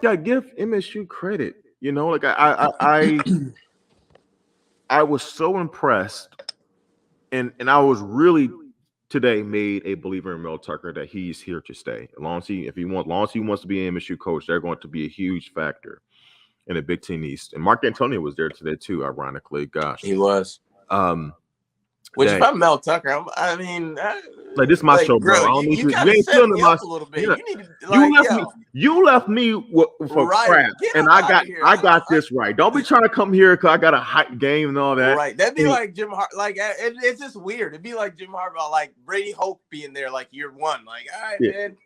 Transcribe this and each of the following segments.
give MSU credit. Like I was so impressed, and I was really today made a believer in Mel Tucker that he's here to stay. As long as he wants to be an MSU coach, they're going to be a huge factor in the Big Ten East. And Mark Antonio was there today too. Ironically, gosh, he was. Um, Which that, if I'm Mel Tucker, like this is my show, bro. Grill, I don't need you you. got You to ain't set feeling me my. up a little bit. Yeah. You need to You left me for right. crap, Get and him I outta got here. I got this right. Don't be trying to come here because I got a hype game and all that. Right, that'd be like Jim it's just weird. It'd be like Jim Harbaugh, like Brady Hoke being there, like year one. Like, all right, man.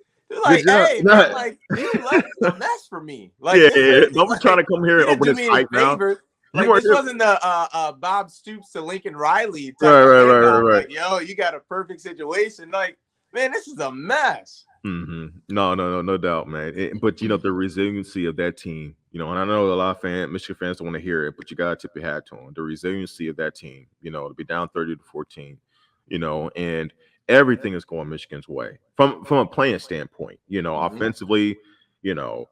Like, hey, man, like you left a mess for me. Like, yeah. Don't be trying to come here and open this hype now. Like, this wasn't the Bob Stoops to Lincoln Riley type of handoff. Right. Like, yo, you got a perfect situation. Like, man, this is a mess. Mm-hmm. No doubt, man. But the resiliency of that team, and I know a lot of Michigan fans don't want to hear it, but you gotta tip your hat to them. The resiliency of that team, to be down 30-14, and everything is going Michigan's way from a playing standpoint. Offensively, they're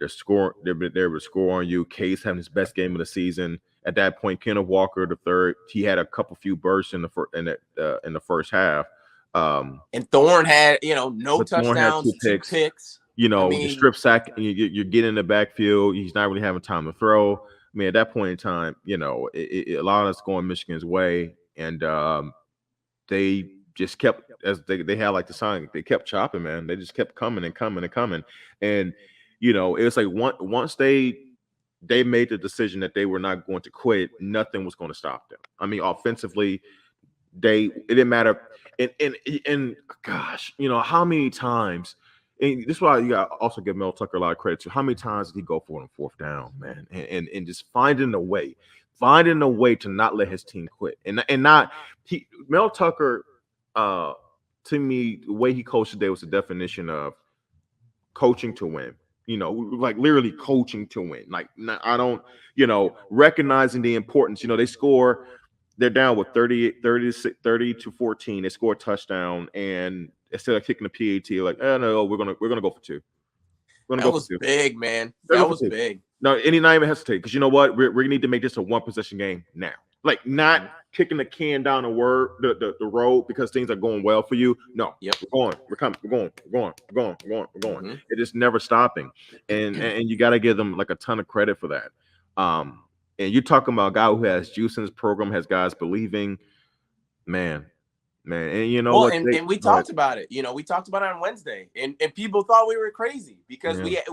scoring. They're able to score on you. Case having his best game of the season. At that point, Kenneth Walker the third, he had a few bursts in the first half. And Thorne had, no touchdowns, 2 picks. The strip sack, you're getting in the backfield. He's not really having time to throw. I mean, at that point in time, a lot of it's going Michigan's way, and they just kept, as they had like the sign, they kept chopping, man. They just kept coming and coming and coming, and it was like once they made the decision that they were not going to quit, nothing was going to stop them. I mean, offensively, it didn't matter. And gosh, how many times, and this is why you got also give Mel Tucker a lot of credit to how many times did he go for it on fourth down, man, and just finding a way to not let his team quit, and not Mel Tucker, to me, the way he coached today was the definition of coaching to win. Like literally coaching to win. Like I don't, recognizing the importance. They score. They're down with 30-14. They score a touchdown, and instead of kicking the PAT, like, oh no, we're gonna go for two. That was big, man. That was big. No, not even hesitate, because you know what? We're gonna need to make this a one possession game now. Like not kicking the can down the road because things are going well for you. No, we're going. Mm-hmm. It is never stopping, and you got to give them like a ton of credit for that. And you're talking about a guy who has juice in his program, has guys believing, man. And and we talked about it. We talked about it on Wednesday, and people thought we were crazy because we had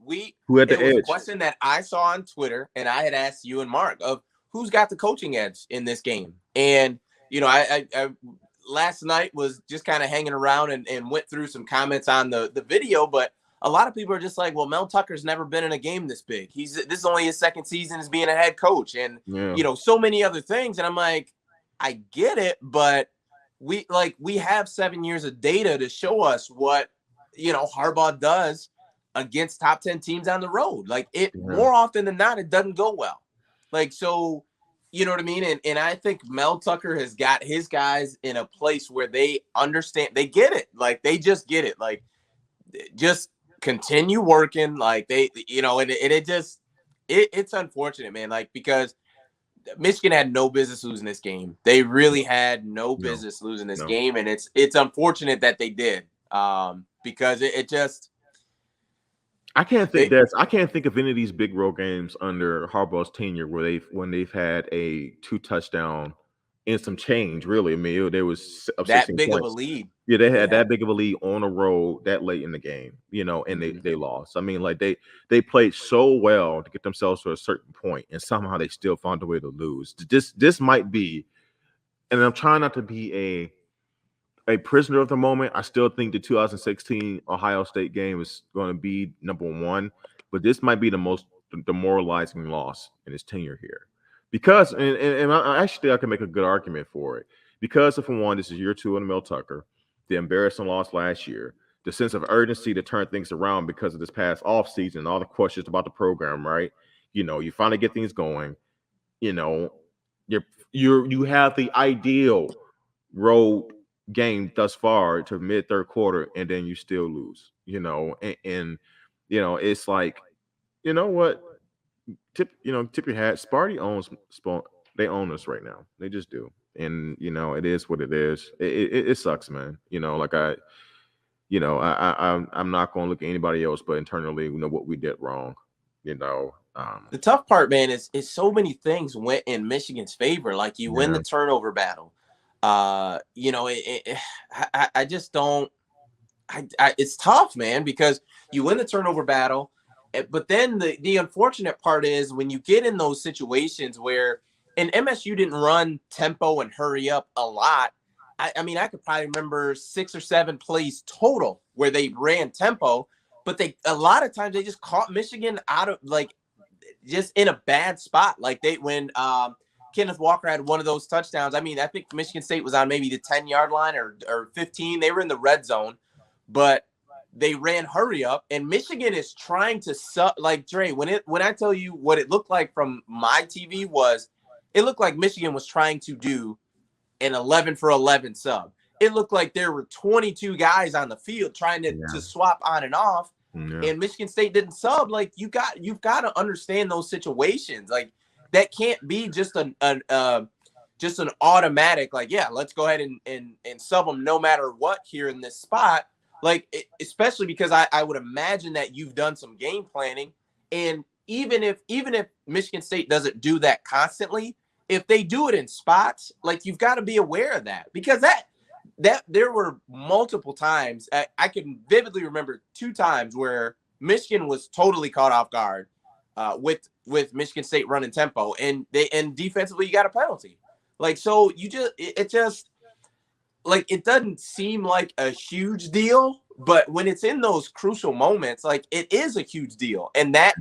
the edge. A question that I saw on Twitter, and I had asked you and Mark of who's got the coaching edge in this game. And I last night was just kind of hanging around and went through some comments on the video, but a lot of people are just like, well, Mel Tucker's never been in a game this big. This is only his second season as being a head coach, and so many other things. And I'm like, I get it, but we have 7 years of data to show us what Harbaugh does against top 10 teams on the road. Like more often than not, it doesn't go well. Like, so, you know what I mean? And I think Mel Tucker has got his guys in a place where they understand, they get it. Like, they just get it. Like, just continue working. Like, and it's unfortunate, man. Like, because Michigan had no business losing this game. They really had no business losing this game. And it's unfortunate that they did, because it just, I can't think of any of these big road games under Harbaugh's tenure when they've had a 2 touchdown and some change. Really, I mean, there was that big points. Of a lead. Yeah, they had that big of a lead on the road that late in the game, and they lost. I mean, like they played so well to get themselves to a certain point, and somehow they still found a way to lose. This might be, and I'm trying not to be a prisoner of the moment. I still think the 2016 Ohio State game is going to be number one, but this might be the most demoralizing loss in his tenure here, because and I can make a good argument for it, because for one, this is year 2 in Mel Tucker, the embarrassing loss last year, the sense of urgency to turn things around because of this past offseason and all the questions about the program, right? You finally get things going. You have the ideal road game thus far to mid third quarter, and then you still lose, and it's like, you know what? Tip your hat. Sparty owns Spawn. They own us right now. They just do. And it is what it is. It sucks, man. Like I'm not going to look at anybody else, but internally, what we did wrong. The tough part, man, is so many things went in Michigan's favor. Like you win the turnover battle. I just don't. It's tough, man, because you win the turnover battle, but then the unfortunate part is when you get in those situations where, and MSU didn't run tempo and hurry up a lot. I mean, I could probably remember 6 or 7 plays total where they ran tempo, but a lot of times they just caught Michigan out of just in a bad spot. Like when Kenneth Walker had one of those touchdowns. I mean, I think Michigan State was on maybe the 10-yard line or 15. They were in the red zone, but they ran hurry up, and Michigan is trying to like Dre. When I tell you what it looked like from my TV it looked like Michigan was trying to do an 11 for 11 sub. It looked like there were 22 guys on the field trying to swap on and off, and Michigan State didn't sub. Like you've got to understand those situations. Like that can't be just an automatic. Like let's go ahead and sub them no matter what here in this spot. Like especially because I would imagine that you've done some game planning, and even if Michigan State doesn't do that constantly, if they do it in spots, like you've got to be aware of that, because that there were multiple times I can vividly remember 2 times where Michigan was totally caught off guard with Michigan State running tempo, and defensively you got a penalty. Like so it doesn't seem like a huge deal, but when it's in those crucial moments, like it is a huge deal, and that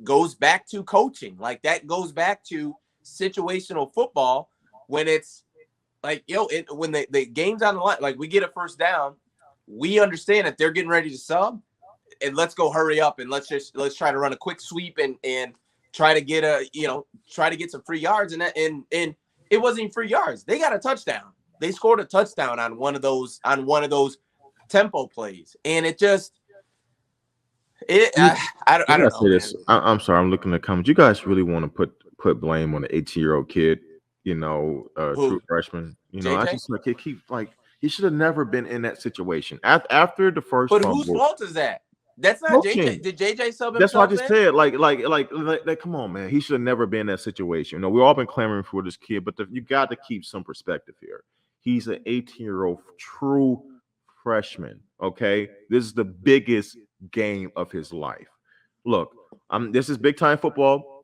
goes back to coaching. Like that goes back to situational football when it's like, when the game's on the line, like we get a first down, we understand that they're getting ready to sub, and let's go hurry up and let's try to run a quick sweep and try to get some free yards, and it wasn't even free yards. They got a touchdown. They scored a touchdown on one of those tempo plays, and it just I don't know. This. I'm sorry. I'm looking at the comments. You guys really want to put blame on the 18-year-old kid? True freshman. I just keep he should have never been in that situation after the first. But whose fault is that? That's not JJ. Did JJ sub himself? That's what I just said. Like, come on, man. He should have never been in that situation. We've all been clamoring for this kid, but you got to keep some perspective here. He's an 18-year-old true freshman. Okay, this is the biggest game of his life. Look, this is big time football.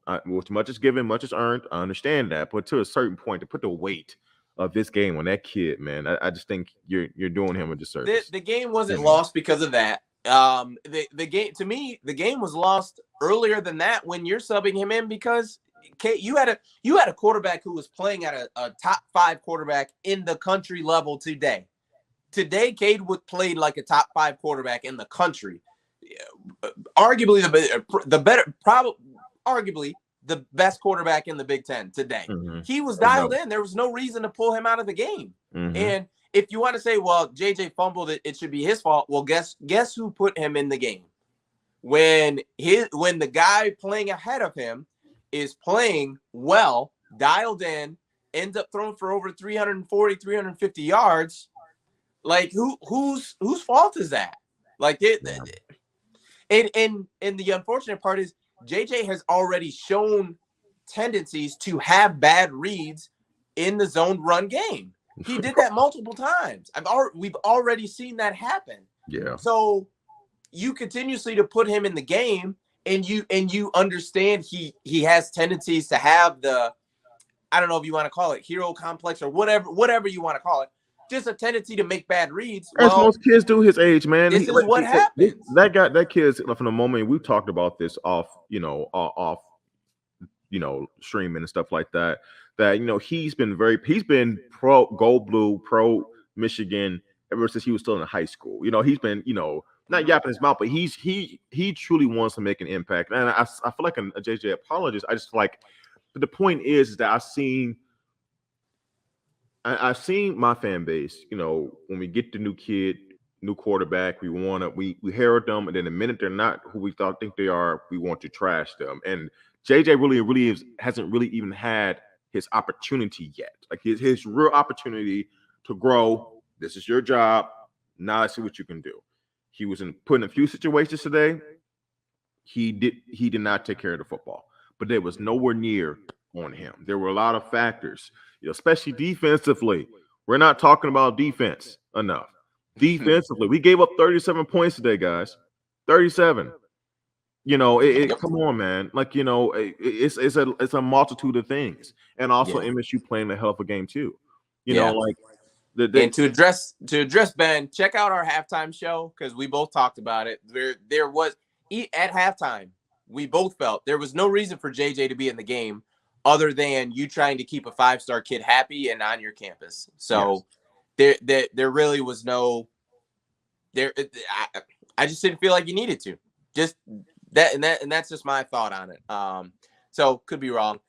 Much is given, much is earned. I understand that, but to a certain point, to put the weight of this game on that kid, man, I just think you're doing him a disservice. The game wasn't lost because of that. The game, to me, the game was lost earlier than that when you're subbing him in, because you had a quarterback who was playing at a top 5 quarterback in the country level today. Today, Cade Wood played like a top 5 quarterback in the country. Arguably arguably the best quarterback in the Big Ten today. Mm-hmm. He was dialed in. There was no reason to pull him out of the game. Mm-hmm. And if you want to say, well, JJ fumbled it, it should be his fault. Well, guess who put him in the game? When the guy playing ahead of him is playing well, dialed in, ends up throwing for over 340, 350 yards, like whose fault is that? Like and the unfortunate part is JJ has already shown tendencies to have bad reads in the zone run game. He did that multiple times. We've already seen that happen. Yeah. So you continuously to put him in the game, and you understand he has tendencies to have the, I don't know if you want to call it hero complex or whatever you want to call it, just a tendency to make bad reads. As most kids do his age, man. This is what happens. That kid's from the moment we've talked about this off streaming and stuff like that. That he's been pro Gold Blue, pro Michigan ever since he was still in high school. He's been not yapping his mouth, but he truly wants to make an impact. And I feel like a JJ apologist. I just but the point is that I've seen my fan base, when we get the new kid, new quarterback. We want to we herald them, and then the minute they're not who we think they are, we want to trash them. And JJ really hasn't really even had his opportunity yet. Like his real opportunity to grow. This is your job. Now let's see what you can do. He was put in a few situations today. He did not take care of the football, but there was nowhere near on him. There were a lot of factors, especially defensively. We're not talking about defense enough. Defensively, we gave up 37 points today, guys. 37. Come on, man. Like, it's a multitude of things. And also MSU playing a hell of a game too. And to address Ben, check out our halftime show, because we both talked about it. There was at halftime, we both felt there was no reason for JJ to be in the game other than you trying to keep a 5-star kid happy and on your campus. So there really was no there. I just didn't feel like you needed to. Just that, and that's just my thought on it. So could be wrong.